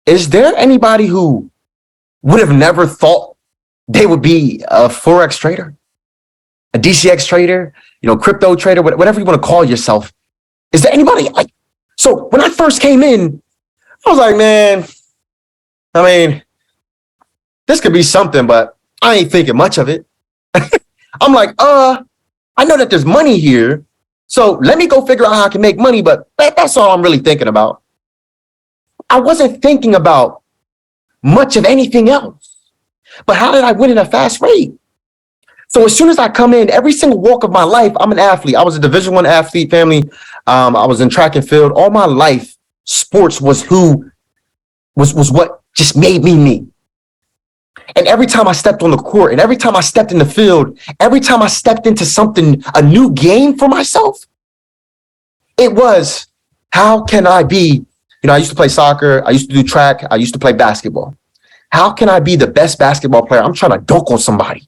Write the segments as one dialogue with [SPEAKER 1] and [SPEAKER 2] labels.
[SPEAKER 1] is there anybody who would have never thought they would be a Forex trader, a DCX trader, crypto trader, whatever you want to call yourself? Is there anybody so when I first came in, I was like, man, I mean, this could be something, but I ain't thinking much of it. I'm like, I know that there's money here, so let me go figure out how I can make money, but that's all I'm really thinking about. I wasn't thinking about much of anything else. But how did I win at a fast rate? So as soon as I come in, every single walk of my life, I'm an athlete. I was a Division I athlete, family. I was in track and field. All my life, sports was what just made me. And every time I stepped on the court, and every time I stepped in the field, every time I stepped into something, a new game for myself, it was, how can I be, I used to play soccer, I used to do track, I used to play basketball. How can I be the best basketball player? I'm trying to dunk on somebody.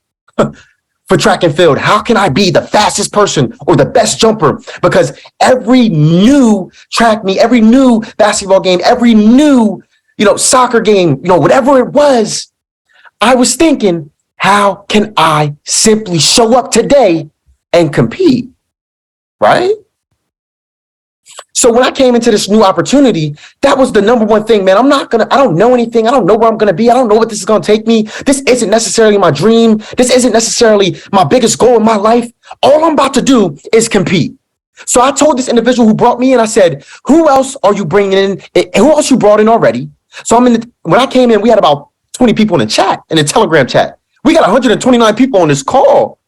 [SPEAKER 1] For track and field, how can I be the fastest person or the best jumper? Because every new track meet, every new basketball game, every new, soccer game, whatever it was, I was thinking, how can I simply show up today and compete? Right? So when I came into this new opportunity, that was the number one thing, man. I don't know anything. I don't know where I'm going to be. I don't know what this is going to take me. This isn't necessarily my dream. This isn't necessarily my biggest goal in my life. All I'm about to do is compete. So I told this individual who brought me in, I said, who else are you bringing in? Who else you brought in already? So when I came in, we had about 20 people in the Telegram chat. We got 129 people on this call.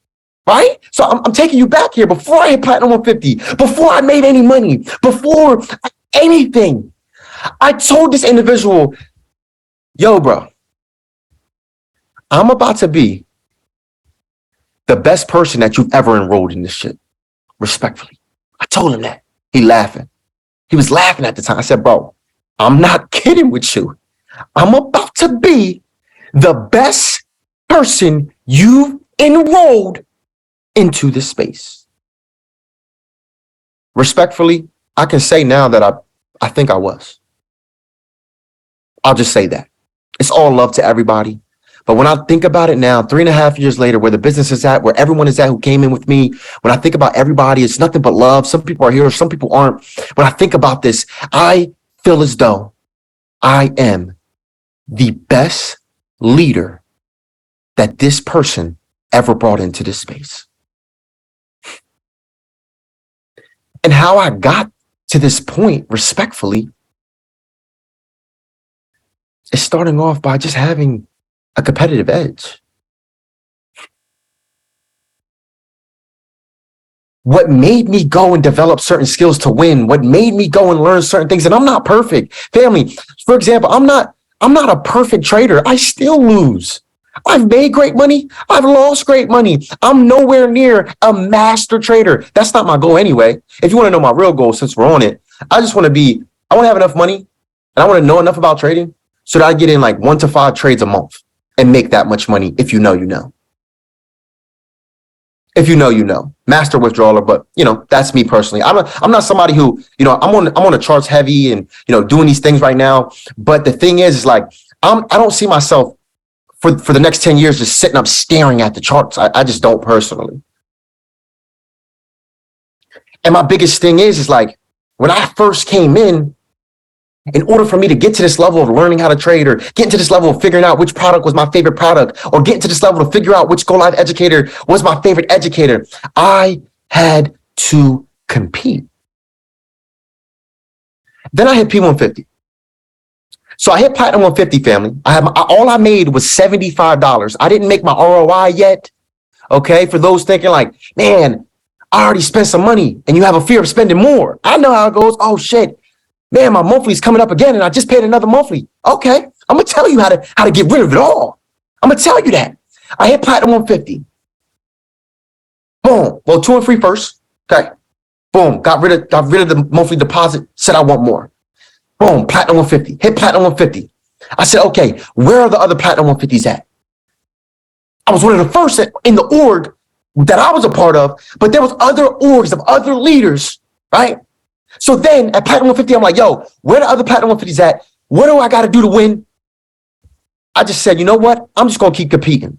[SPEAKER 1] Right? So I'm taking you back here before I hit Platinum 150, before I made any money, before anything. I told this individual, yo, bro, I'm about to be the best person that you've ever enrolled in this shit. Respectfully. I told him that. He was laughing at the time. I said, bro, I'm not kidding with you. I'm about to be the best person you've enrolled into this space. Respectfully, I can say now that I think I was. I'll just say that. It's all love to everybody. But when I think about it now, 3.5 years later, where the business is at, where everyone is at who came in with me, when I think about everybody, it's nothing but love. Some people are here, some people aren't. When I think about this, I feel as though I am the best leader that this person ever brought into this space. And how I got to this point, respectfully, is starting off by just having a competitive edge. What made me go and develop certain skills to win, what made me go and learn certain things, and I'm not perfect. Family, for example, I'm not a perfect trader. I still lose. I've made great money. I've lost great money. I'm nowhere near a master trader. That's not my goal anyway. If you want to know my real goal, since we're on it, I want to have enough money and I want to know enough about trading so that I get in like 1 to 5 trades a month and make that much money. If you know, you know. If you know, you know. Master withdrawer, but that's me personally. I'm not somebody who, I'm on the charts heavy and, doing these things right now. But the thing is like, I don't see myself for the next 10 years just sitting up staring at the charts. I just don't personally. And my biggest thing is like, when I first came in order for me to get to this level of learning how to trade or get into this level of figuring out which product was my favorite product or get into this level to figure out which Go Live educator was my favorite educator, I had to compete. Then I hit P150. So I hit Platinum 150, family. All I made was $75. I didn't make my ROI yet. Okay. For those thinking like, man, I already spent some money and you have a fear of spending more. I know how it goes. Oh shit, man, my monthly's coming up again and I just paid another monthly. Okay. I'm going to tell you how to get rid of it all. I'm going to tell you that. I hit Platinum 150. Boom. Well, 2 and 3 first. Okay. Boom. Got rid of the monthly deposit. Said I want more. Boom. Platinum 150. Hit Platinum 150. I said, okay, where are the other Platinum 150s at? I was one of the first in the org that I was a part of, but there was other orgs of other leaders, right? So then at Platinum 150, I'm like, yo, where the other Platinum 150s at? What do I got to do to win? I just said, you know what? I'm just going to keep competing.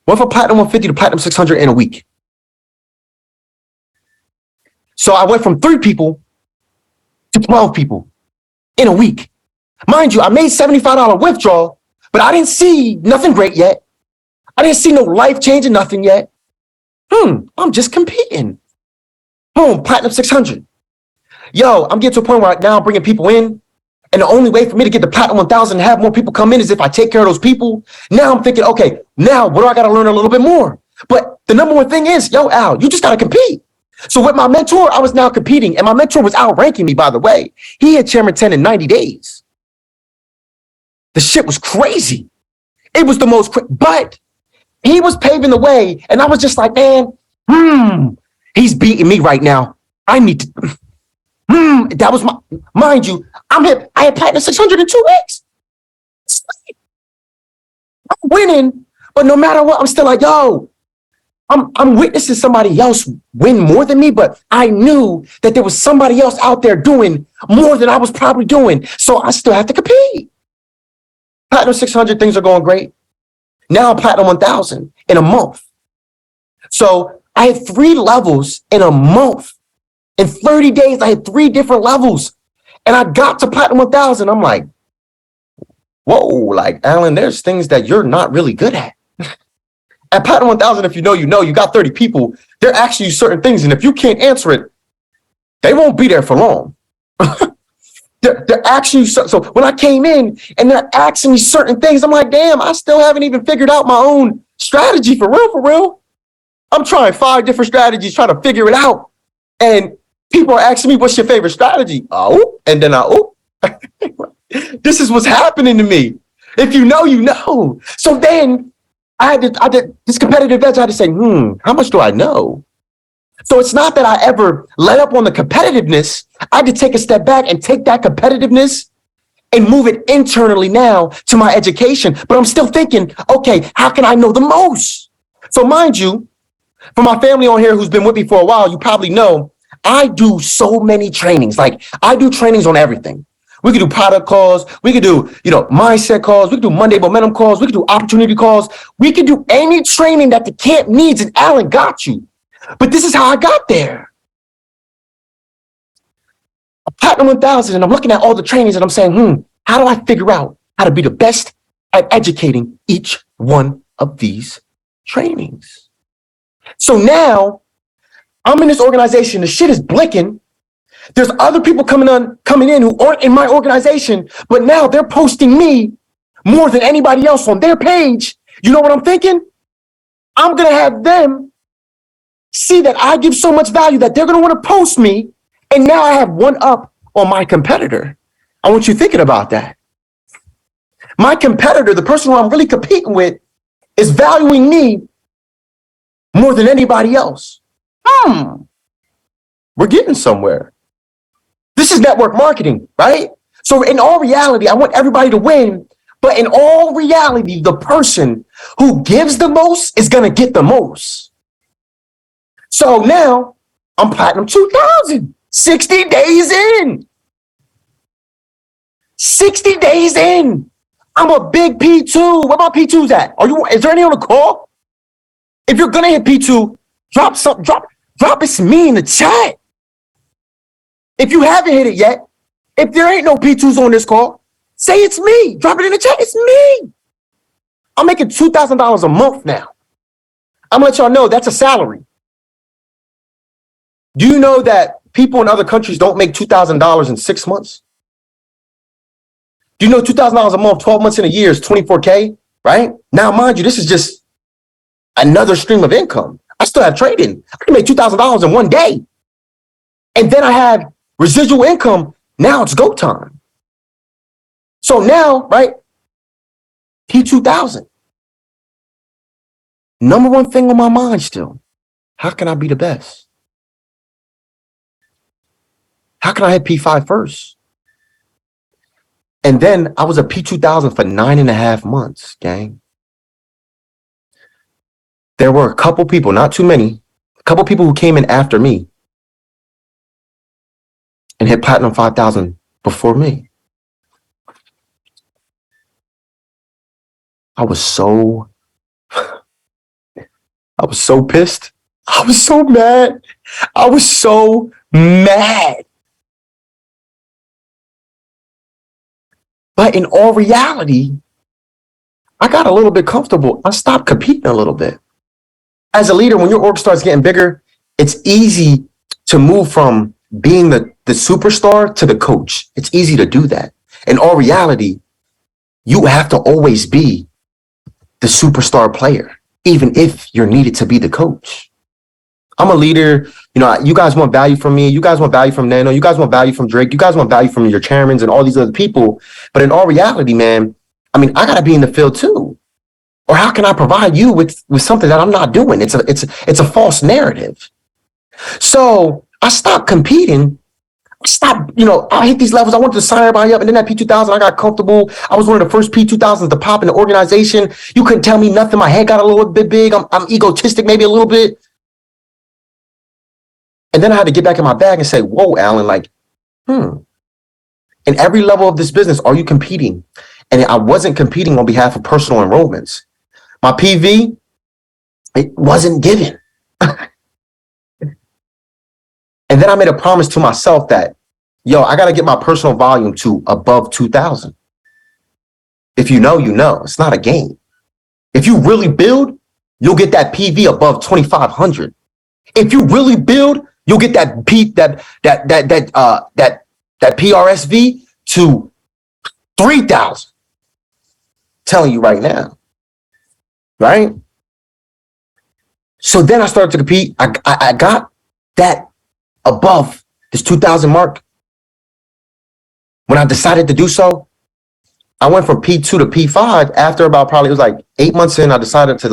[SPEAKER 1] Went from platinum 150 to platinum 600 in a week. So I went from 3 people to 12 people in a week. Mind you, I made $75 withdrawal, but I didn't see nothing great yet. I didn't see no life changing nothing yet. I'm just competing. Boom, platinum 600. Yo, I'm getting to a point where now I'm bringing people in. And the only way for me to get the platinum 1000 and have more people come in is if I take care of those people. Now I'm thinking, okay, now what do I got to learn a little bit more? But the number one thing is, yo, Al, you just got to compete. So with my mentor, I was now competing, and my mentor was outranking me, by the way. He had Chairman 10 in 90 days. The shit was crazy. It was the most, but he was paving the way, and I was just like, man, he's beating me right now. I need to, that was my, mind you, I had platinum 600 in 2 weeks. I'm winning, but no matter what, I'm still like, yo, I'm witnessing somebody else win more than me, but I knew that there was somebody else out there doing more than I was probably doing. So I still have to compete. Platinum 600, things are going great. Now I'm platinum 1000 in a month. So I had 3 levels in a month. In 30 days, I had 3 different levels. And I got to platinum 1000. I'm like, whoa, like, Alan, there's things that you're not really good at. At platinum 1000, if you know, you got 30 people. They're asking you certain things. And if you can't answer it, they won't be there for long. They're asking you. So when I came in and they're asking me certain things, I'm like, damn, I still haven't even figured out my own strategy for real. I'm trying 5 different strategies, trying to figure it out. And people are asking me, what's your favorite strategy? Oh, and then this is what's happening to me. If you know, you know. So then I did this competitive edge. I had to say, how much do I know? So it's not that I ever let up on the competitiveness. I had to take a step back and take that competitiveness and move it internally now to my education. But I'm still thinking, okay, how can I know the most? So mind you, for my family on here who's been with me for a while, you probably know I do so many trainings. Like I do trainings on everything. We could do product calls. We could do, mindset calls. We could do Monday momentum calls. We could do opportunity calls. We could do any training that the camp needs, and Alan got you. But this is how I got there. A platinum 1000, and I'm looking at all the trainings, and I'm saying, how do I figure out how to be the best at educating each one of these trainings? So now I'm in this organization. The shit is blinking. There's other people coming in who aren't in my organization, but now they're posting me more than anybody else on their page. You know what I'm thinking? I'm going to have them see that I give so much value that they're going to want to post me. And now I have one up on my competitor. I want you thinking about that. My competitor, the person who I'm really competing with, is valuing me more than anybody else. We're getting somewhere. This is network marketing, right? So in all reality, I want everybody to win, but in all reality, the person who gives the most is going to get the most. So now I'm platinum 2000, 60 days in. 60 days in. I'm a big P2. Where my P2s at? Is there any on the call? If you're going to hit P2, drop it's me in the chat. If you haven't hit it yet, if there ain't no P2s on this call, say it's me. Drop it in the chat. It's me. I'm making $2,000 a month now. I'm going to let y'all know that's a salary. Do you know that people in other countries don't make $2,000 in 6 months? Do you know $2,000 a month, 12 months in a year is $24K, right? Now, mind you, this is just another stream of income. I still have trading. I can make $2,000 in one day. And then I have residual income. Now it's go time. So now, right, P2000. Number one thing on my mind still, how can I be the best? How can I hit P5 first? And then I was a P2000 for 9.5 months, gang. There were a couple people, not too many, a couple people who came in after me and hit platinum 5,000 before me. I was so pissed. I was so mad. I was so mad. But in all reality, I got a little bit comfortable. I stopped competing a little bit. As a leader, when your org starts getting bigger, it's easy to move from being the superstar to the coach. It's easy to do that. In all reality, you have to always be the superstar player, even if you're needed to be the coach. I'm a leader. You know, you guys want value from me. You guys want value from Neno. You guys want value from Drake. You guys want value from your chairmans and all these other people. But in all reality, man, I mean, I got to be in the field too. Or how can I provide you with something that I'm not doing? It's a false narrative. So I stopped competing. I hit these levels. I wanted to sign everybody up. And then at P2000, I got comfortable. I was one of the first P2000s to pop in the organization. You couldn't tell me nothing. My head got a little bit big. I'm egotistic, maybe a little bit. And then I had to get back in my bag and say, whoa, Alan, in every level of this business, are you competing? And I wasn't competing on behalf of personal enrollments. My PV, it wasn't given. And then I made a promise to myself that, I got to get my personal volume to above 2,000. If you know, you know. It's not a game. If you really build, you'll get that PV above 2,500. If you really build, you'll get that PRSV to 3,000. Telling you right now, right? So then I started to compete. I got that above this 2,000 mark. When I decided to do so, I went from P2 to P5 after about probably, it was like 8 months in, I decided to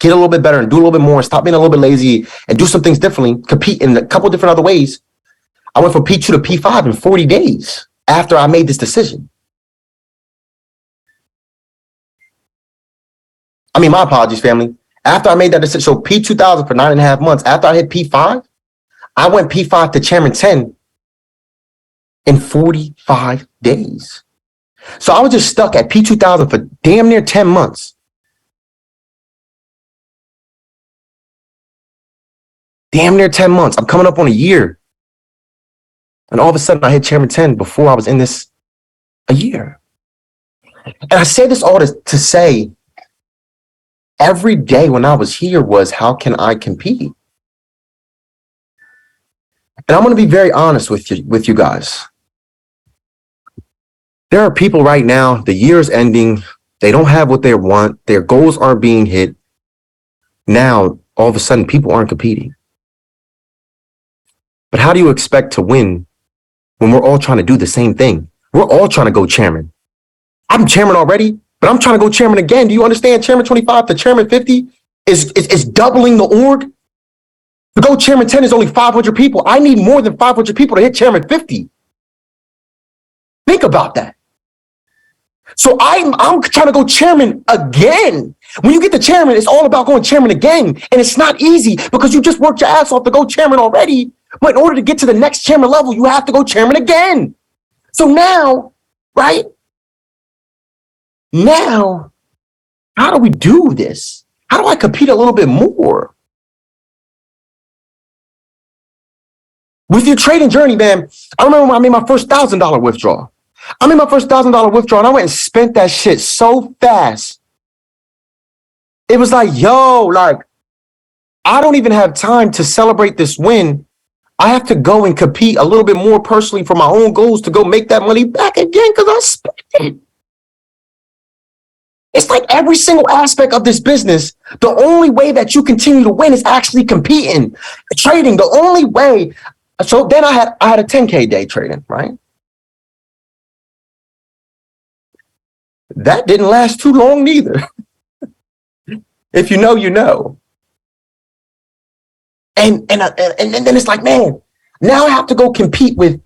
[SPEAKER 1] get a little bit better and do a little bit more and stop being a little bit lazy and do some things differently, compete in a couple different other ways. I went from P2 to P5 in 40 days after I made this decision. I mean, my apologies, family. After I made that decision, so P2000 for 9.5 months, after I hit P5, I went P5 to Chairman 10 in 45 days. So I was just stuck at P2000 for damn near 10 months. Damn near 10 months. I'm coming up on a year. And all of a sudden I hit Chairman 10 before I was in this a year. And I say this all to say, every day when I was here was, how can I compete? And I'm going to be very honest with you guys. There are people right now, the year is ending. They don't have what they want. Their goals aren't being hit. Now, all of a sudden, people aren't competing. But how do you expect to win when we're all trying to do the same thing? We're all trying to go chairman. I'm chairman already, but I'm trying to go chairman again. Do you understand? Chairman 25 to chairman 50 is doubling the org. To go chairman 10 is only 500 people. I need more than 500 people to hit chairman 50. Think about that. So I'm trying to go chairman again. When you get to chairman, it's all about going chairman again. And it's not easy because you just worked your ass off to go chairman already. But in order to get to the next chairman level, you have to go chairman again. So now, right? Now, how do we do this? How do I compete a little bit more? With your trading journey, man, I remember when I made my first $1,000 withdrawal. I made my first $1,000 withdrawal and I went and spent that shit so fast. It was like, I don't even have time to celebrate this win. I have to go and compete a little bit more personally for my own goals to go make that money back again because I spent it. It's like every single aspect of this business, the only way that you continue to win is actually competing, trading. The only way. So then I had a 10K day trading, right? That didn't last too long neither. If you know, you know. And then it's like, man, now I have to go compete with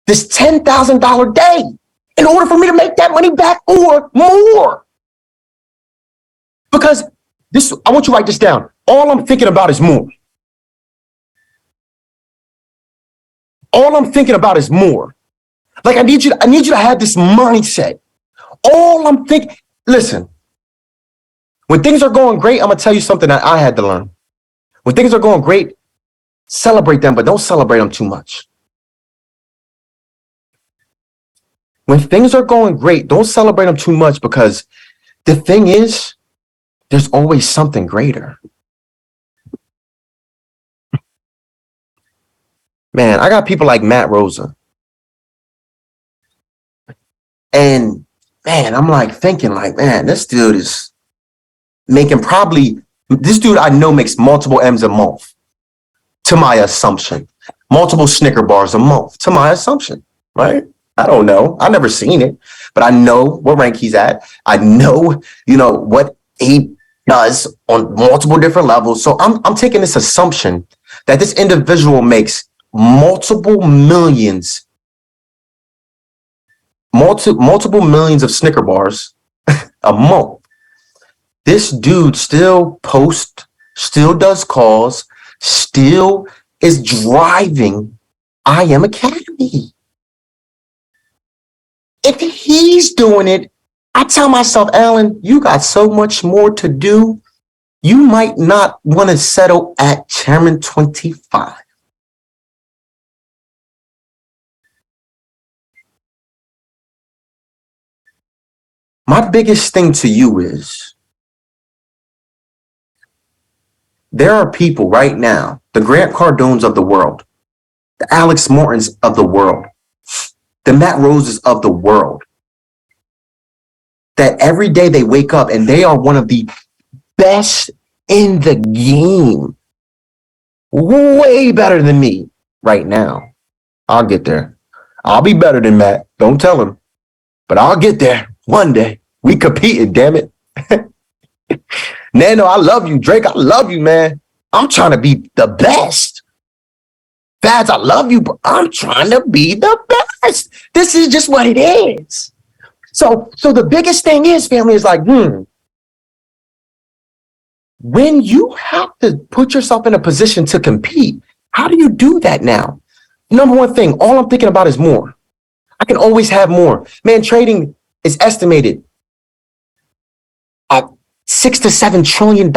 [SPEAKER 1] this $10,000 day in order for me to make that money back or more. Because I want you to write this down. All I'm thinking about is more. All I'm thinking about is more. Like I need you to have this mindset. All I'm thinking, listen, When things are going great, I'm going to tell you something that I had to learn. When things are going great, celebrate them, but don't celebrate them too much. When things are going great, don't celebrate them too much, because the thing is, there's always something greater. Man, I got people like Matt Rosa. And man, I'm like thinking like, man, this dude is making this dude I know makes multiple M's a month, to my assumption. Multiple Snicker bars a month, to my assumption, right? I don't know. I've never seen it, but I know what rank he's at. I know, what he does on multiple different levels. So I'm taking this assumption that this individual makes multiple millions of Snicker bars a month. This dude still posts, still does calls, still is driving I Am Academy. If he's doing it, I tell myself, Alan, you got so much more to do. You might not want to settle at Chairman 25. My biggest thing to you is, there are people right now, the Grant Cardones of the world, the Alex Mortons of the world, the Matt Roses of the world, that every day they wake up and they are one of the best in the game. Way better than me right now. I'll get there. I'll be better than Matt. Don't tell him. But I'll get there one day. We competed, damn it. Neno, I love you. Drake, I love you, man. I'm trying to be the best. Fads, I love you, but I'm trying to be the best. This is just what it is. So the biggest thing is, family, is like, when you have to put yourself in a position to compete, how do you do that now? Number one thing, all I'm thinking about is more. I can always have more. Man, trading is estimated at $6 to $7 trillion.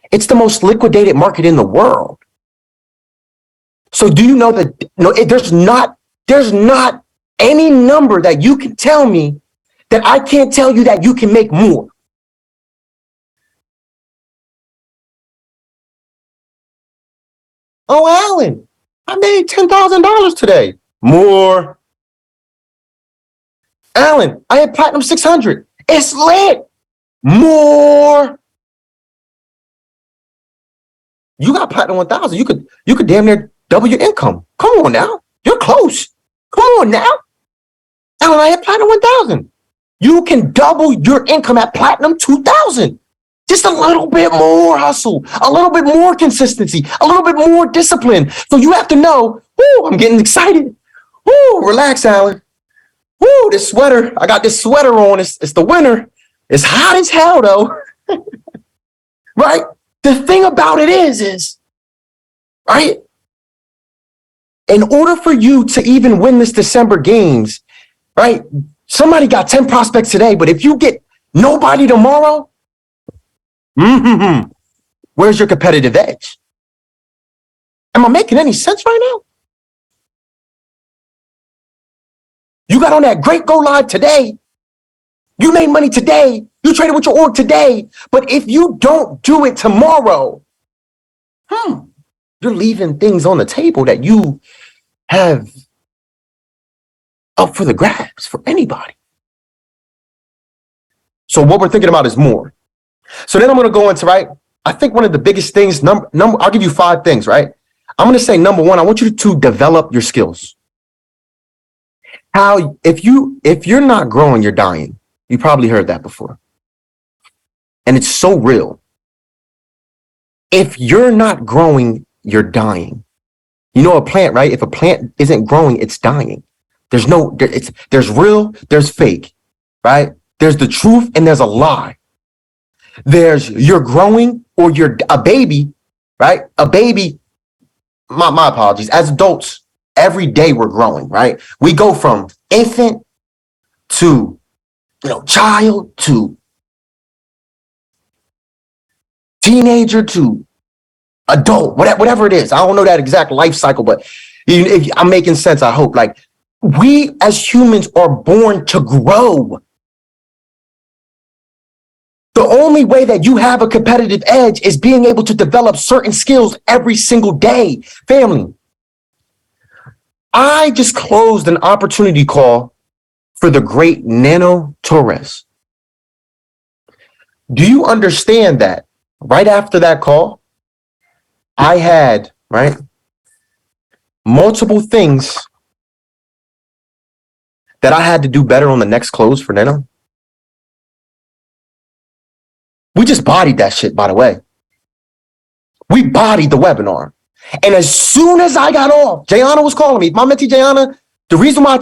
[SPEAKER 1] It's the most liquidated market in the world. So do you know that there's not any number that you can tell me that I can't tell you that you can make more. Oh, Alan, I made $10,000 today. More. Alan, I had platinum 600. It's lit. More. You got platinum 1,000. You could damn near double your income. Come on now. You're close. Come on now. Alan, I had platinum 1,000. You can double your income at platinum 2,000. Just a little bit more hustle, a little bit more consistency, a little bit more discipline. So you have to know, I'm getting excited. Relax, Alan. This sweater, I got this sweater on. It's the winter. It's hot as hell, though. Right? The thing about it is, right? In order for you to even win this December games, right? Somebody got 10 prospects today, but if you get nobody tomorrow, where's your competitive edge? Am I making any sense right now? You got on that great go live today. You made money today. You traded with your org today. But if you don't do it tomorrow, you're leaving things on the table that you have up for the grabs for anybody. So what we're thinking about is more. So then I'm going to go into, right? I think one of the biggest things, I'll give you 5 things, right? I'm going to say, number 1, I want you to develop your skills. If you're not growing, you're dying. You probably heard that before. And it's so real. If you're not growing, you're dying. You know a plant, right? If a plant isn't growing, it's dying. There's real, there's fake, right? There's the truth and there's a lie. There's you're growing or you're a baby, right? A baby, my apologies. As adults, every day we're growing, right? We go from infant to, child to teenager to adult, whatever it is. I don't know that exact life cycle, but I'm making sense, I hope. Like, we as humans are born to grow. The only way that you have a competitive edge is being able to develop certain skills every single day. Family, I just closed an opportunity call for the great Neno Torres. Do you understand that right after that call, I had, right, multiple things that I had to do better on the next close for Neno? We just bodied that shit, by the way. We bodied the webinar. And as soon as I got off, Jayana was calling me. My mentee Jayana, the reason why I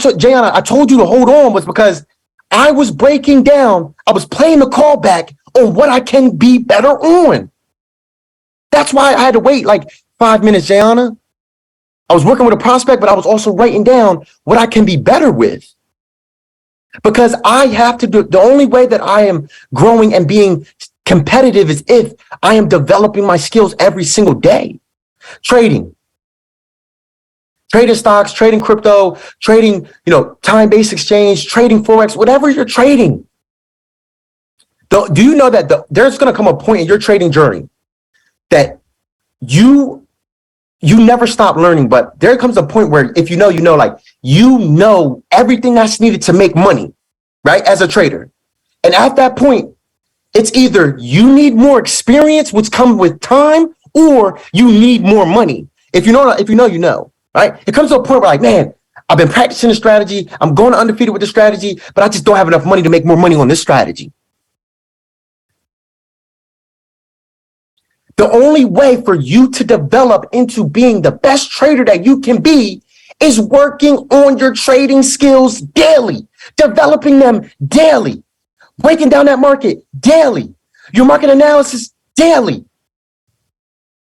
[SPEAKER 1] told you to hold on was because I was breaking down, I was playing the call back on what I can be better on. That's why I had to wait like 5 minutes, Jayana. I was working with a prospect, but I was also writing down what I can be better with. Because I have to do, the only way that I am growing and being competitive is if I am developing my skills every single day. Trading stocks, trading crypto, trading, time-based exchange, trading Forex, whatever you're trading. Do you know that there's going to come a point in your trading journey that you never stop learning, but there comes a point where if you know everything that's needed to make money, right, as a trader. And at that point, it's either you need more experience, which comes with time, or you need more money. If you know, right? It comes to a point where like, man, I've been practicing the strategy. I'm going undefeated with the strategy, but I just don't have enough money to make more money on this strategy. The only way for you to develop into being the best trader that you can be is working on your trading skills daily, developing them daily, breaking down that market daily, your market analysis daily.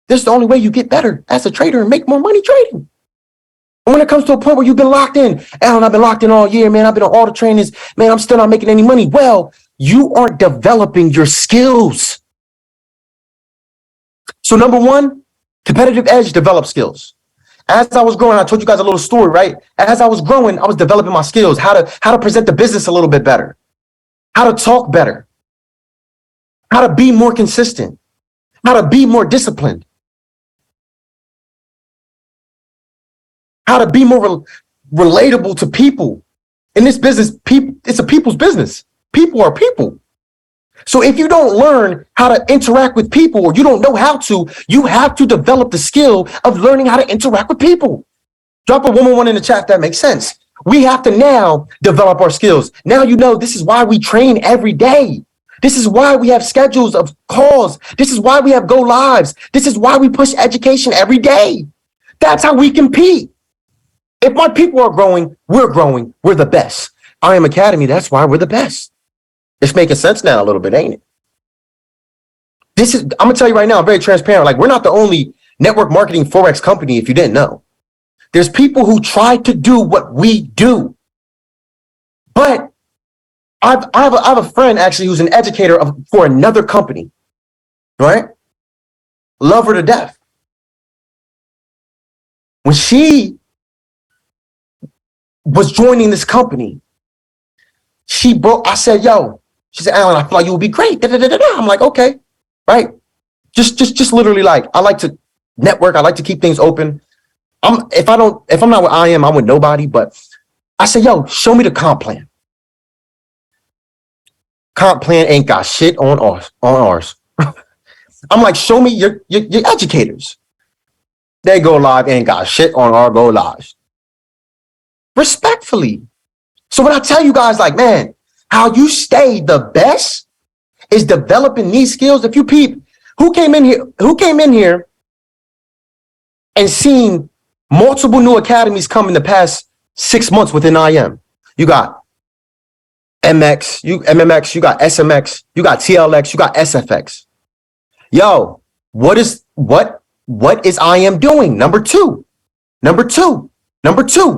[SPEAKER 1] This is the only way you get better as a trader and make more money trading. And when it comes to a point where you've been locked in, Alan, I've been locked in all year, man, I've been on all the trainings, man, I'm still not making any money. Well, you aren't developing your skills. So number one, competitive edge, develop skills. As I was growing, I told you guys a little story, right? As I was growing, I was developing my skills, how to present the business a little bit better, how to talk better, how to be more consistent, how to be more disciplined, how to be more relatable to people. In this business, it's a people's business. People are people. So if you don't learn how to interact with people, or you don't know how to, you have to develop the skill of learning how to interact with people. Drop a 111 in the chat if that makes sense. We have to now develop our skills. Now this is why we train every day. This is why we have schedules of calls. This is why we have go lives. This is why we push education every day. That's how we compete. If my people are growing, we're the best. I Am Academy, that's why we're the best. It's making sense now a little bit, ain't it? I'm going to tell you right now, I'm very transparent. Like, we're not the only network marketing Forex company, if you didn't know. There's people who try to do what we do. But I have a friend, actually, who's an educator for another company, right? Love her to death. When she was joining this company, I said, yo, she said, Alan, I feel like you would be great. I'm like, okay, right. Just literally, like, I like to network. I like to keep things open. If I'm not with I'm with nobody. But I said, yo, show me the comp plan. Comp plan ain't got shit on ours. I'm like, show me your educators. They go live ain't got shit on our go lives. Respectfully. So when I tell you guys, like, man, how you stay the best is developing these skills. If you peep, who came in here and seen multiple new academies come in the past 6 months within IM? You got MMX, you got SMX, you got TLX, you got SFX. Yo, what is IM doing? Number two,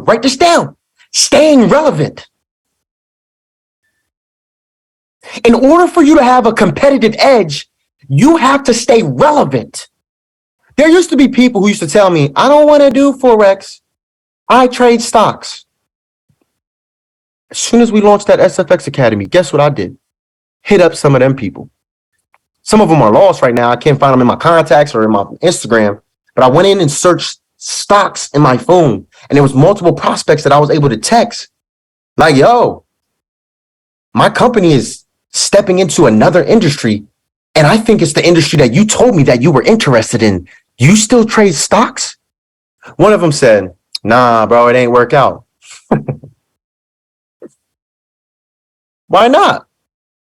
[SPEAKER 1] write this down. Staying relevant. In order for you to have a competitive edge, You have to stay relevant. There used to be people who used to tell me, I don't want to do Forex. I trade stocks. As soon as we launched that SFX Academy, guess what I did? Hit up some of them people. Some of them are lost right now. I can't find them in my contacts or in my Instagram. But I went in and searched stocks in my phone, and there was multiple prospects that I was able to text. Like, yo, my company is stepping into another industry, and I think it's the industry that you told me that you were interested in. You still trade stocks? One of them said, nah, bro, it ain't work out. Why not?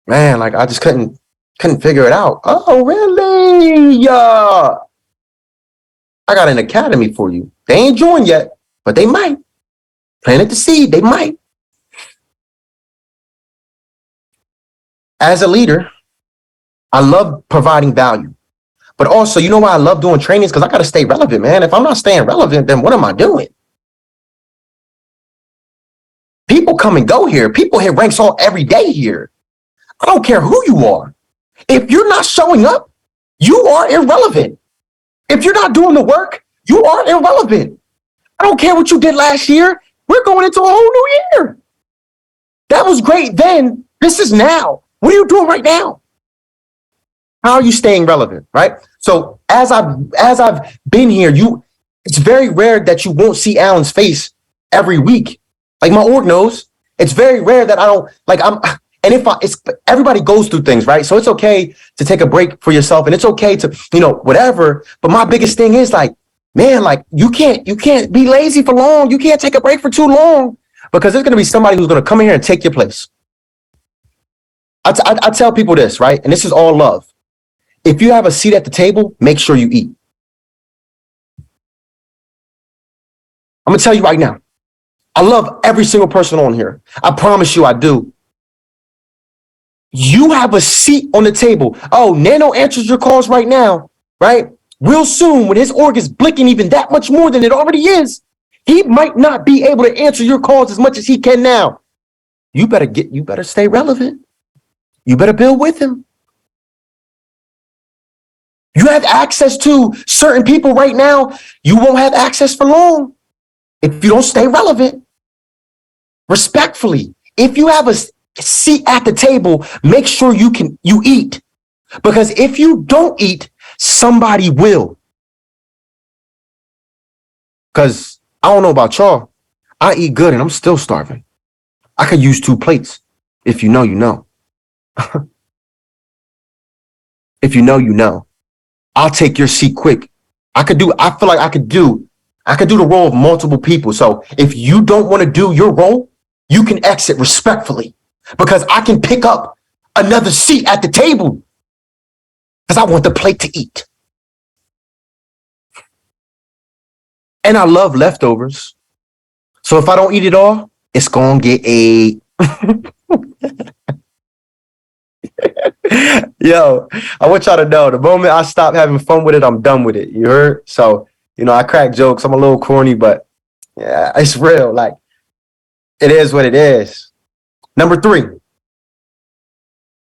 [SPEAKER 1] Man, like I just couldn't figure it out. Oh, really? Yeah. I got an academy for you. They ain't joined yet, but they might. Planted the seed, they might. As a leader, I love providing value. But also, you know why I love doing trainings? Because I got to stay relevant, man. If I'm not staying relevant, then what am I doing? People come and go here. People hit ranks all every day here. I don't care who you are. If you're not showing up, you are irrelevant. If you're not doing the work, you are irrelevant. I don't care what you did last year. We're going into a whole new year. That was great then. This is now. What are you doing right now? How are you staying relevant, right? So as I've been here, it's very rare that you won't see Alan's face every week. Like my org knows. It's very rare that I don't everybody goes through things, right? So it's okay to take a break for yourself, and it's okay to, whatever. But my biggest thing is like, man, like you can't be lazy for long. You can't take a break for too long, because there's going to be somebody who's going to come in here and take your place. I tell people this, right? And this is all love. If you have a seat at the table, make sure you eat. I'm going to tell you right now. I love every single person on here. I promise you I do. You have a seat on the table. Oh, Neno answers your calls right now, right? Real soon, when his org is blinking even that much more than it already is, he might not be able to answer your calls as much as he can now. You better stay relevant. You better build with him. You have access to certain people right now. You won't have access for long if you don't stay relevant. Respectfully, if you have a seat at the table, make sure you eat. Because if you don't eat, somebody will. Because I don't know about y'all. I eat good and I'm still starving. I could use 2 plates. If you know, you know. If you know, you know. I'll take your seat quick. I feel like I could do the role of multiple people. So if you don't want to do your role, you can exit respectfully, because I can pick up another seat at the table because I want the plate to eat. And I love leftovers. So if I don't eat it all, it's going to get ate. Yo, I want y'all to know, the moment I stop having fun with it, I'm done with it. You heard? So, I crack jokes. I'm a little corny, but yeah, it's real. Like, it is what it is. Number three.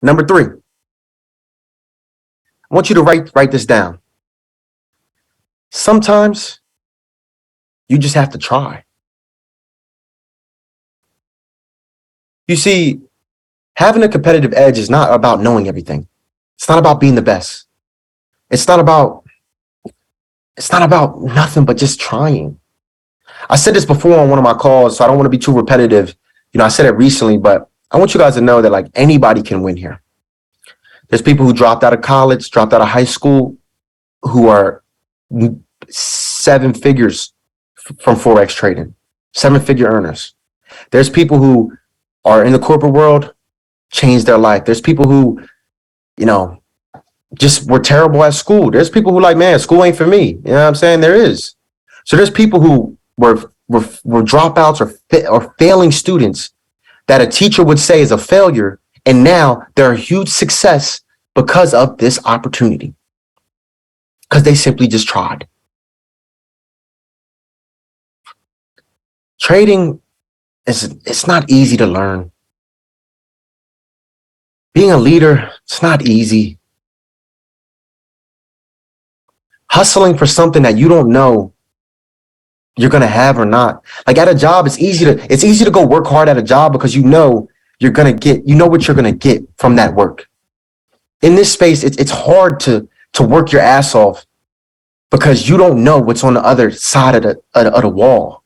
[SPEAKER 1] I want you to write this down. Sometimes you just have to try. You see, having a competitive edge is not about knowing everything. It's not about being the best. It's not about nothing but just trying. I said this before on one of my calls, so I don't want to be too repetitive. I said it recently, but I want you guys to know that like anybody can win here. There's people who dropped out of college, dropped out of high school, who are 7 figures from Forex trading, 7-figure earners. There's people who are in the corporate world, changed their life. There's people who, just were terrible at school. There's people who like, man, school ain't for me. You know what I'm saying? There is. So there's people who were dropouts or failing students that a teacher would say is a failure, and now they're a huge success because of this opportunity, because they simply just tried. Trading it's not easy to learn. Being a leader, it's not easy. hustling for something that you don't know you're going to have or not. Like at a job, it's easy to go work hard at a job because you know you know what you're going to get from that work. In this space, it's hard to work your ass off because you don't know what's on the other side of the wall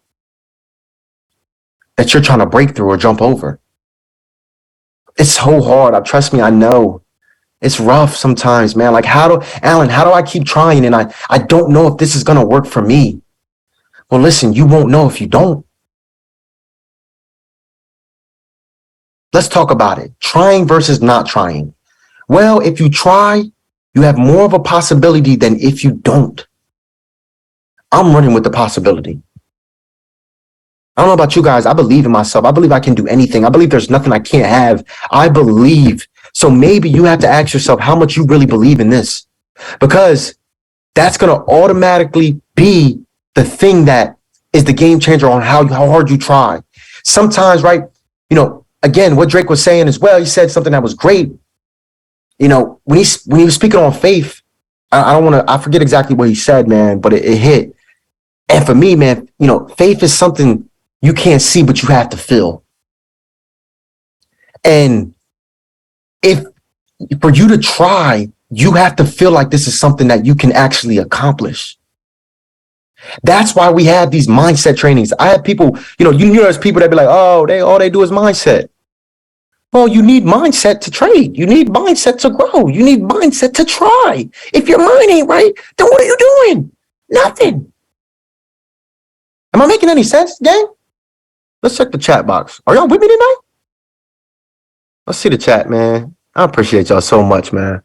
[SPEAKER 1] that you're trying to break through or jump over. It's so hard. Trust me, I know. It's rough sometimes, man. Like Alan, how do I keep trying? And I don't know if this is going to work for me. Well, listen, you won't know if you don't. Let's talk about it. Trying versus not trying. Well, if you try, you have more of a possibility than if you don't. I'm running with the possibility. I don't know about you guys. I believe in myself. I believe I can do anything. I believe there's nothing I can't have. I believe. So maybe you have to ask yourself how much you really believe in this, because that's going to automatically be the thing that is the game changer on how hard you try. Sometimes, right? Again, what Drake was saying as well, he said something that was great. When he was speaking on faith, I forget exactly what he said, man, but it hit. And for me, man, faith is something you can't see, but you have to feel. And for you to try, you have to feel like this is something that you can actually accomplish. That's why we have these mindset trainings. I have people, there's people that be like, oh, all they do is mindset. Well, you need mindset to trade. You need mindset to grow. You need mindset to try. If your mind ain't right, then what are you doing? Nothing. Am I making any sense, gang? Let's check the chat box. Are y'all with me tonight? Let's see the chat, man. I appreciate y'all so much, man.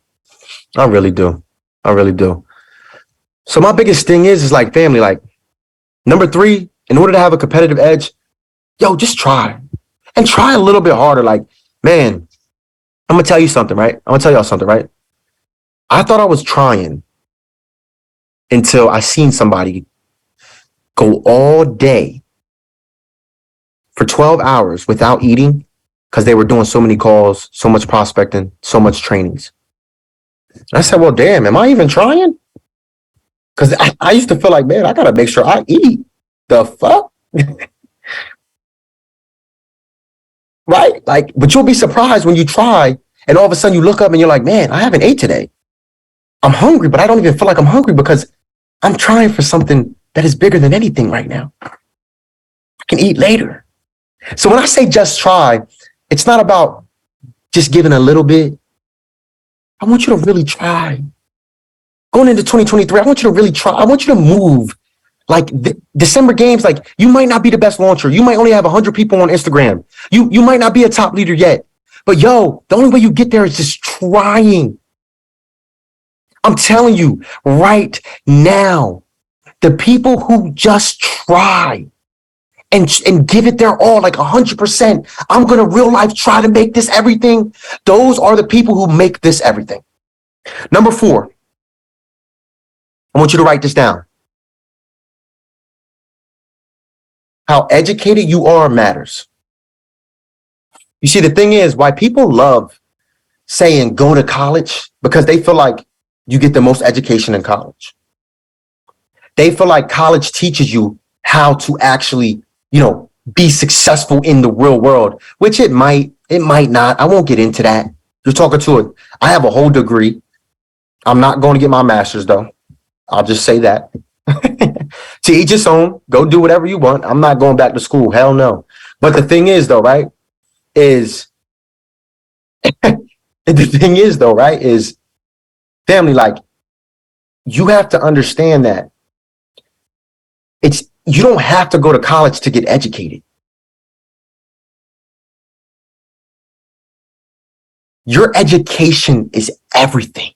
[SPEAKER 1] I really do. I really do. So my biggest thing is like family, like number 3, in order to have a competitive edge, just try and try a little bit harder. Like, man, I'm going to tell you something, right? I'm going to tell y'all something, right? I thought I was trying until I seen somebody go all day for 12 hours without eating because they were doing so many calls, so much prospecting, so much trainings. And I said, well, damn, am I even trying? Because I used to feel like, man, I got to make sure I eat. The fuck? Right? Like, but you'll be surprised when you try and all of a sudden you look up and you're like, man, I haven't ate today. I'm hungry, but I don't even feel like I'm hungry because I'm trying for something that is bigger than anything right now. I can eat later. So when I say just try, it's not about just giving a little bit. I want you to really try. Going into 2023, I want you to really try. I want you to move. Like December games, like you might not be the best launcher. You might only have 100 people on Instagram. You might not be a top leader yet. But the only way you get there is just trying. I'm telling you right now, the people who just try and give it their all, like 100%, I'm going to real life try to make this everything. Those are the people who make this everything. Number 4, I want you to write this down. How educated you are matters. You see, the thing is, why people love saying go to college, because they feel like you get the most education in college. They feel like college teaches you how to actually, be successful in the real world, which it might not. I won't get into that. You're talking to it. I have a whole degree. I'm not going to get my master's though. I'll just say that. To each his own. Go do whatever you want. I'm not going back to school. Hell no. But the thing is though, right, is family, like, you have to understand that you don't have to go to college to get educated. Your education is everything.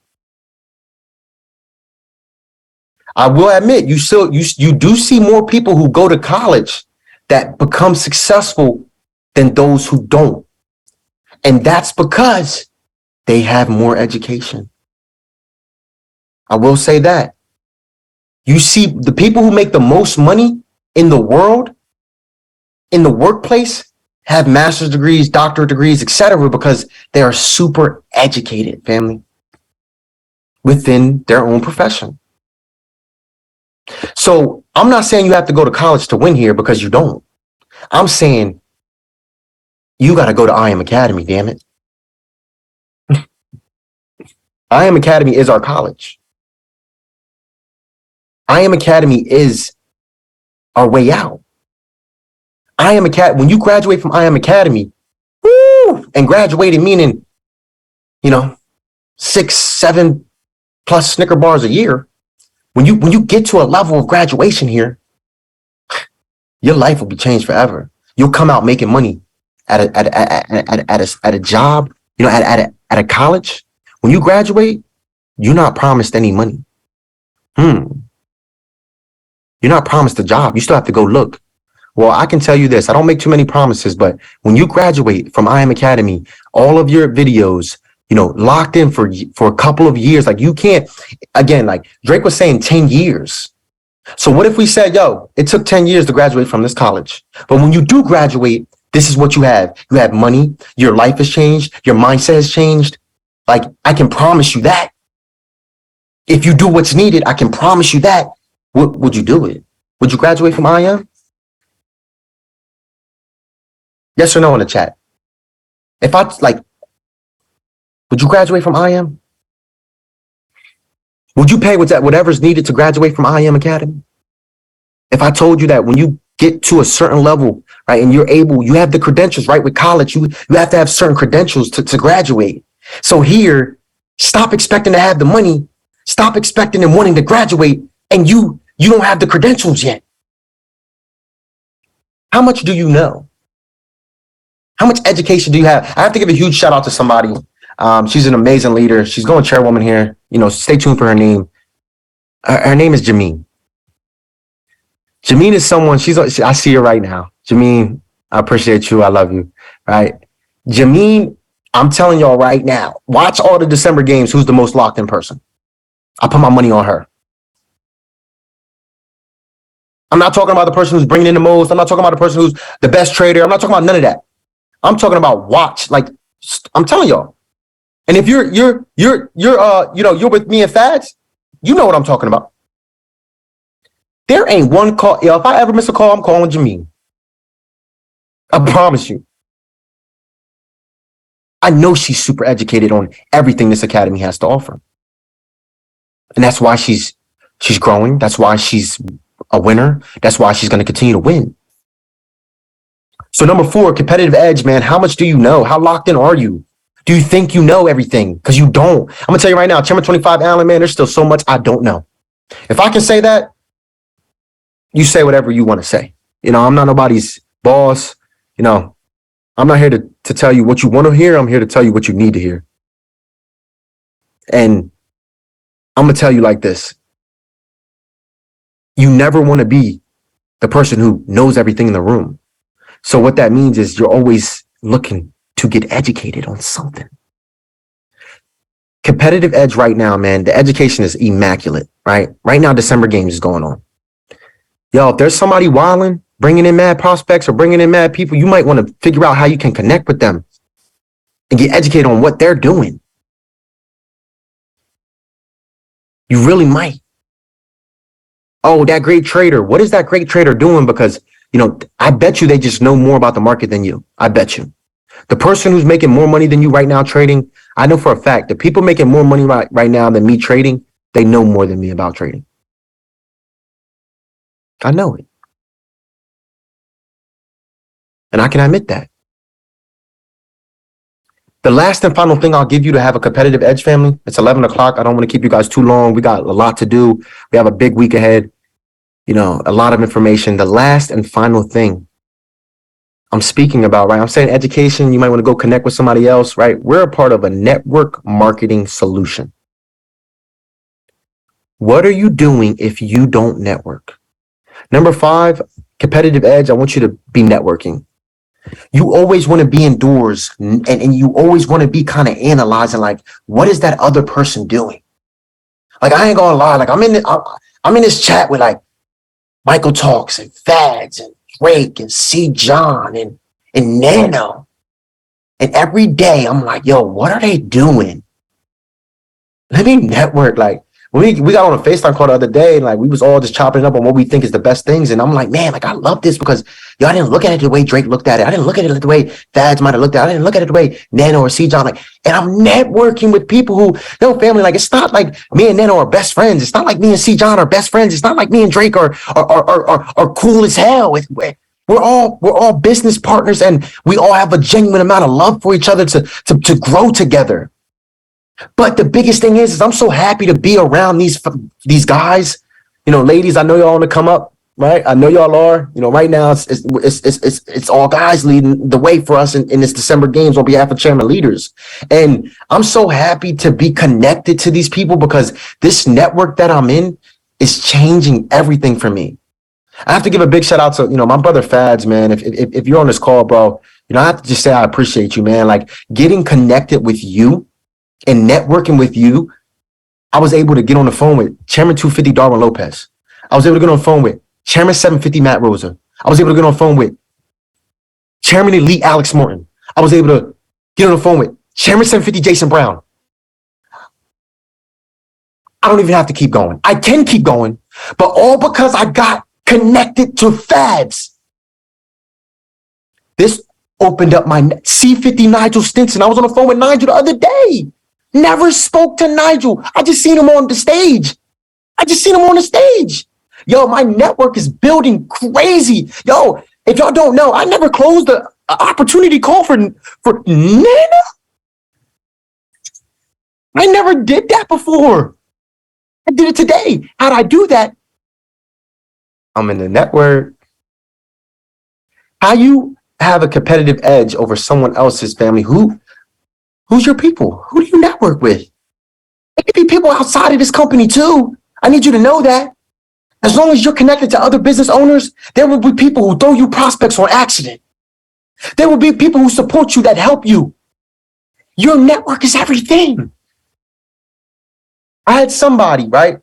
[SPEAKER 1] I will admit, you do see more people who go to college that become successful than those who don't. And that's because they have more education. I will say that. You see the people who make the most money in the world, in the workplace, have master's degrees, doctorate degrees, etc., because they are super educated, family, within their own profession. So I'm not saying you have to go to college to win here, because you don't. I'm saying you got to go to I Am Academy, damn it. I Am Academy is our college. I Am Academy is our way out. I Am Academy, when you graduate from I Am Academy, woo, and graduating meaning, 6, 7 plus Snicker bars a year. When you get to a level of graduation here, your life will be changed forever. You'll come out making money at a job, at a college. When you graduate, you're not promised any money. You're not promised a job. You still have to go look. Well, I can tell you this. I don't make too many promises, but when you graduate from I Am Academy, all of your videos, locked in for a couple of years. Like, you can't, again, like Drake was saying, 10 years. So what if we said, yo, it took 10 years to graduate from this college, but when you do graduate, this is what you have. You have money. Your life has changed. Your mindset has changed. Like, I can promise you that. If you do what's needed, I can promise you that. Would you do it? Would you graduate from IM? Yes or no in the chat? Would you graduate from IM? Would you pay whatever's needed to graduate from IM Academy? If I told you that when you get to a certain level, right, and you have the credentials, right, with college, you have to have certain credentials to graduate. So here, stop expecting to have the money, stop expecting and wanting to graduate, and you don't have the credentials yet. How much do you know? How much education do you have? I have to give a huge shout out to somebody. She's an amazing leader. She's going chairwoman here. Stay tuned for her name. Her name is Jameen. Jameen is someone, I see her right now. Jameen, I appreciate you. I love you. Right? Jameen, I'm telling y'all right now, watch all the December games. Who's the most locked in person? I put my money on her. I'm not talking about the person who's bringing in the most. I'm not talking about the person who's the best trader. I'm not talking about none of that. I'm talking about watch. Like, I'm telling y'all. And if you're with me and Fads, you know what I'm talking about. There ain't one call. If I ever miss a call, I'm calling Jameen. I promise you. I know she's super educated on everything this academy has to offer. And that's why she's growing. That's why she's a winner. That's why she's going to continue to win. So number 4, competitive edge, man. How much do you know? How locked in are you? Do you think you know everything? Because you don't. I'm going to tell you right now, Chamber 25 Allen, man, there's still so much I don't know. If I can say that, you say whatever you want to say. I'm not nobody's boss. I'm not here to tell you what you want to hear. I'm here to tell you what you need to hear. And I'm going to tell you like this. You never want to be the person who knows everything in the room. So what that means is you're always looking to get educated on something. Competitive edge right now, man, the education is immaculate, right? Right now, December games is going on. Yo, if there's somebody wilding, bringing in mad prospects or bringing in mad people, you might want to figure out how you can connect with them and get educated on what they're doing. You really might. Oh, that great trader. What is that great trader doing? Because, I bet you they just know more about the market than you. I bet you. The person who's making more money than you right now trading, I know for a fact, the people making more money right now than me trading, they know more than me about trading. I know it. And I can admit that. The last and final thing I'll give you to have a competitive edge, family, it's 11 o'clock. I don't want to keep you guys too long. We got a lot to do. We have a big week ahead. A lot of information. The last and final thing I'm speaking about, right? I'm saying education. You might want to go connect with somebody else, right? We're a part of a network marketing solution. What are you doing if you don't network? Number 5, competitive edge. I want you to be networking. You always want to be indoors and you always want to be kind of analyzing, like, what is that other person doing? Like, I ain't gonna lie. Like, I'm in this chat with like Michael Talks and Fads and Drake and C. John and Neno. And every day I'm like, yo, what are they doing? Let me network. Like, we got on a FaceTime call the other day, and like we was all just chopping it up on what we think is the best things. And I'm like, man, like I love this because I didn't look at it the way Drake looked at it. I didn't look at it the way Fads might have looked at it. I didn't look at it the way Neno or C John. Like, and I'm networking with people who, family. Like, it's not like me and Neno are best friends. It's not like me and C John are best friends. It's not like me and Drake are cool as hell. We're all business partners, and we all have a genuine amount of love for each other to grow together. But the biggest thing is I'm so happy to be around these guys. Ladies, I know y'all want to come up, right? I know y'all are. Right now it's all guys leading the way for us in this December games on behalf of Chairman Leaders. And I'm so happy to be connected to these people because this network that I'm in is changing everything for me. I have to give a big shout out to, my brother Fads, man. If you're on this call, bro, I have to just say I appreciate you, man. Like getting connected with you and networking with you, I was able to get on the phone with Chairman 250 Darwin Lopez. I was able to get on the phone with Chairman 750 Matt Rosa. I was able to get on the phone with Chairman Elite Alex Morton. I was able to get on the phone with Chairman 750 Jason Brown. I don't even have to keep going. I can keep going, but all because I got connected to Fads. This opened up my C50 Nigel Stinson. I was on the phone with Nigel the other day. Never spoke to Nigel. I just seen him on the stage. Yo, my network is building crazy. Yo, if y'all don't know, I never closed the opportunity call for Neno. I never did that before. I did it today. How'd I do that? I'm in the network. How you have a competitive edge over someone else's family? Who's your people? Who do you network with? It could be people outside of this company too. I need you to know that. As long as you're connected to other business owners, there will be people who throw you prospects on accident. There will be people who support you that help you. Your network is everything. I have somebody, right?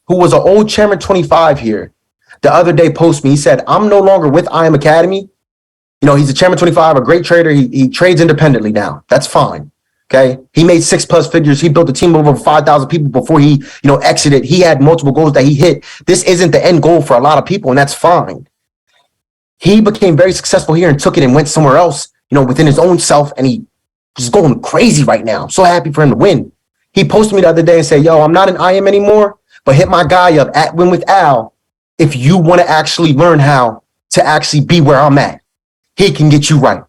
[SPEAKER 1] Who was an old Chairman 25 here. The other day post me, he said, I'm no longer with IM Academy. He's a Chairman 25, a great trader. He trades independently now. That's fine. Okay. He made 6+ figures. He built a team of over 5,000 people before he, exited. He had multiple goals that he hit. This isn't the end goal for a lot of people, and that's fine. He became very successful here and took it and went somewhere else, within his own self. And he just going crazy right now. I'm so happy for him to win. He posted me the other day and said, yo, I'm not an IM anymore, but hit my guy up at Win with Al. If you want to actually learn how to actually be where I'm at, he can get you right.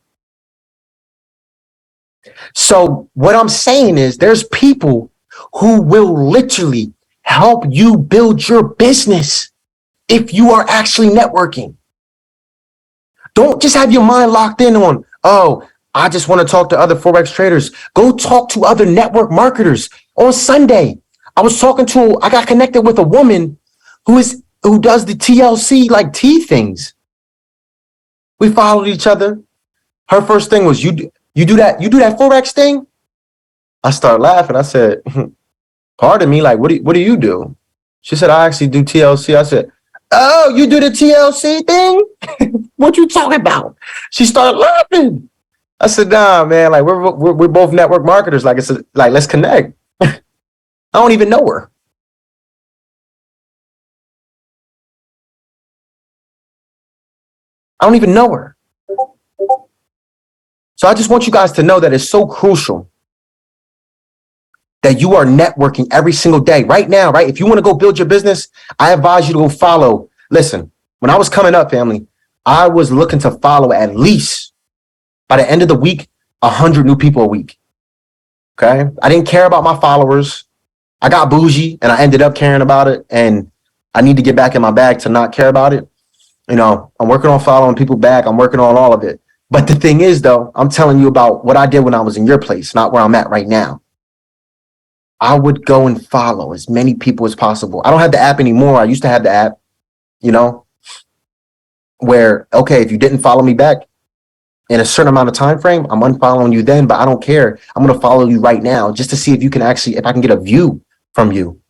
[SPEAKER 1] So what I'm saying is there's people who will literally help you build your business if you are actually networking. Don't just have your mind locked in on, oh, I just want to talk to other Forex traders. Go talk to other network marketers. On Sunday, I got connected with a woman who does the TLC like T things. We followed each other. Her first thing was, you do that Forex thing? I started laughing. I said, pardon me, like, what do you do? She said, I actually do TLC. I said, oh, you do the TLC thing? What you talking about? She started laughing. I said, nah, man, like we're both network marketers. Like let's connect. I don't even know her. I don't even know her. So I just want you guys to know that it's so crucial that you are networking every single day right now, right? If you want to go build your business, I advise you to go follow. Listen, when I was coming up, family, I was looking to follow at least by the end of the week, 100 new people a week. Okay. I didn't care about my followers. I got bougie and I ended up caring about it. And I need to get back in my bag to not care about it. I'm working on following people back. I'm working on all of it. But the thing is, though, I'm telling you about what I did when I was in your place, not where I'm at right now. I would go and follow as many people as possible. I don't have the app anymore. I used to have the app, where, okay, if you didn't follow me back in a certain amount of time frame, I'm unfollowing you then, but I don't care. I'm going to follow you right now just to see if I can get a view from you.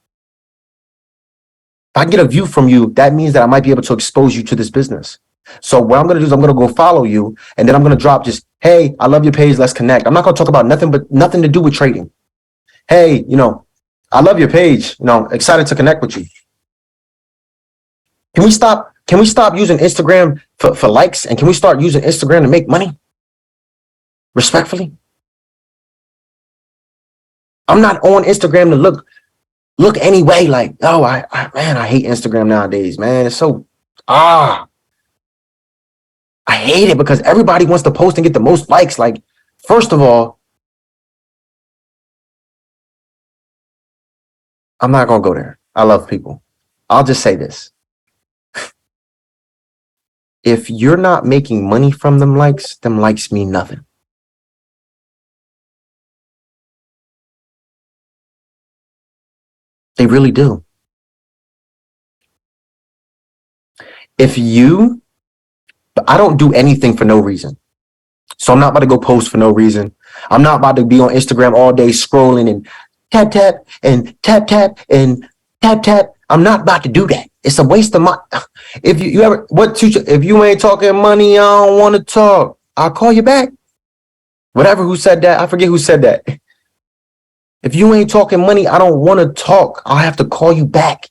[SPEAKER 1] If I can get a view from you, that means that I might be able to expose you to this business. So what I'm going to do is I'm going to go follow you, and then I'm going to drop just, hey, I love your page. Let's connect. I'm not going to talk about nothing to do with trading. hey, I love your page. Excited to connect with you. Can we stop? Can we stop using Instagram for likes? And can we start using Instagram to make money? Respectfully. I'm not on Instagram to look anyway. Like, oh, I hate Instagram nowadays, man. It's so, I hate it because everybody wants to post and get the most likes. Like, first of all, I'm not going to go there. I love people. I'll just say this. If you're not making money from them likes mean nothing. They really do. I don't do anything for no reason. So I'm not about to go post for no reason. I'm not about to be on Instagram all day scrolling and tap, tap, and tap, tap, and tap, tap. I'm not about to do that. It's a waste of my. If if you ain't talking money, I don't want to talk. I'll call you back. Who said that? I forget who said that. If you ain't talking money, I don't want to talk. I'll have to call you back.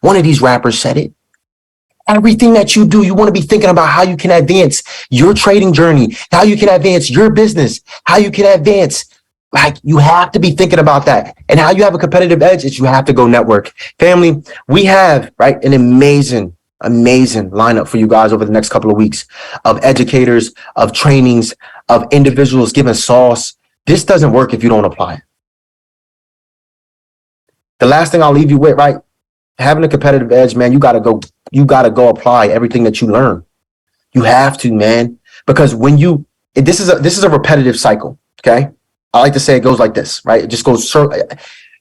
[SPEAKER 1] One of these rappers said it. Everything that you do, you want to be thinking about how you can advance your trading journey, how you can advance your business, how you can advance. Like, you have to be thinking about that. And how you have a competitive edge is you have to go network. Family, we have, right, an amazing lineup for you guys over the next couple of weeks of educators, of trainings, of individuals giving sauce. This doesn't work if you don't apply it. The last thing I'll leave you with, right? Having a competitive edge, man, you gotta go apply everything that you learn. You have to, man, because this is a repetitive cycle. Okay. I like to say it goes like this, right? It just goes,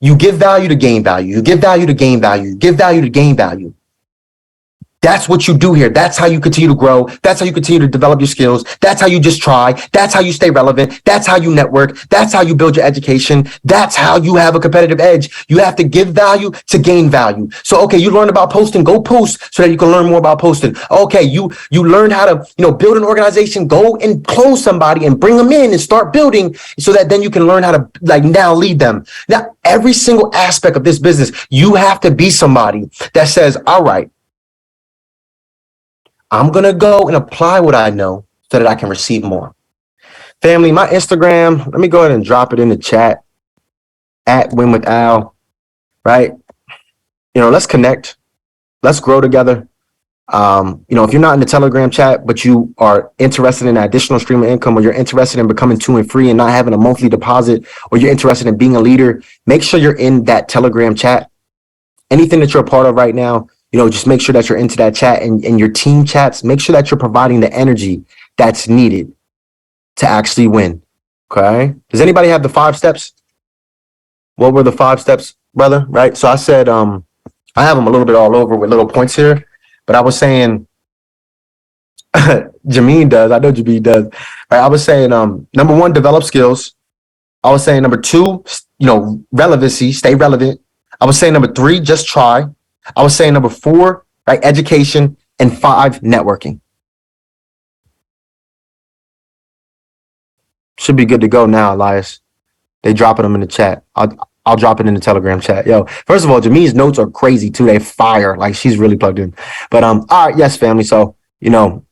[SPEAKER 1] you give value to gain value. You give value to gain value. You give value to gain value. That's what you do here. That's how you continue to grow. That's how you continue to develop your skills. That's how you just try. That's how you stay relevant. That's how you network. That's how you build your education. That's how you have a competitive edge. You have to give value to gain value. So, okay, you learned about posting, go post so that you can learn more about posting. Okay, you learned how to, build an organization, go and close somebody and bring them in and start building so that then you can learn how to now lead them. Now, every single aspect of this business, you have to be somebody that says, all right, I'm going to go and apply what I know so that I can receive more. Family, my Instagram, let me go ahead and drop it in the chat at Win with Al, right? Let's connect. Let's grow together. If you're not in the Telegram chat, but you are interested in an additional stream of income, or you're interested in becoming 2 and free and not having a monthly deposit, or you're interested in being a leader, make sure you're in that Telegram chat. Anything that you're a part of right now, just make sure that you're into that chat and your team chats. Make sure that you're providing the energy that's needed to actually win. Okay. Does anybody have the 5 steps? What were the 5 steps, brother? Right. So I said, I have them a little bit all over with little points here, but I was saying, Jameen does. I know Jameen does. Right. I was saying, number 1, develop skills. I was saying number 2, relevancy, stay relevant. I was saying number 3, just try. I was saying number 4, right, education, and 5, networking. Should be good to go now, Elias. They dropping them in the chat. I'll drop it in the Telegram chat. Yo, first of all, Jameen's notes are crazy too. They fire. Like, she's really plugged in. But all right, yes, family. So, I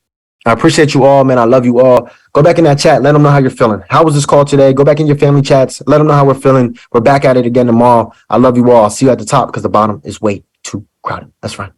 [SPEAKER 1] appreciate you all, man. I love you all. Go back in that chat. Let them know how you're feeling. How was this call today? Go back in your family chats. Let them know how we're feeling. We're back at it again tomorrow. I love you all. I'll see you at the top because the bottom is way too crowded. That's right.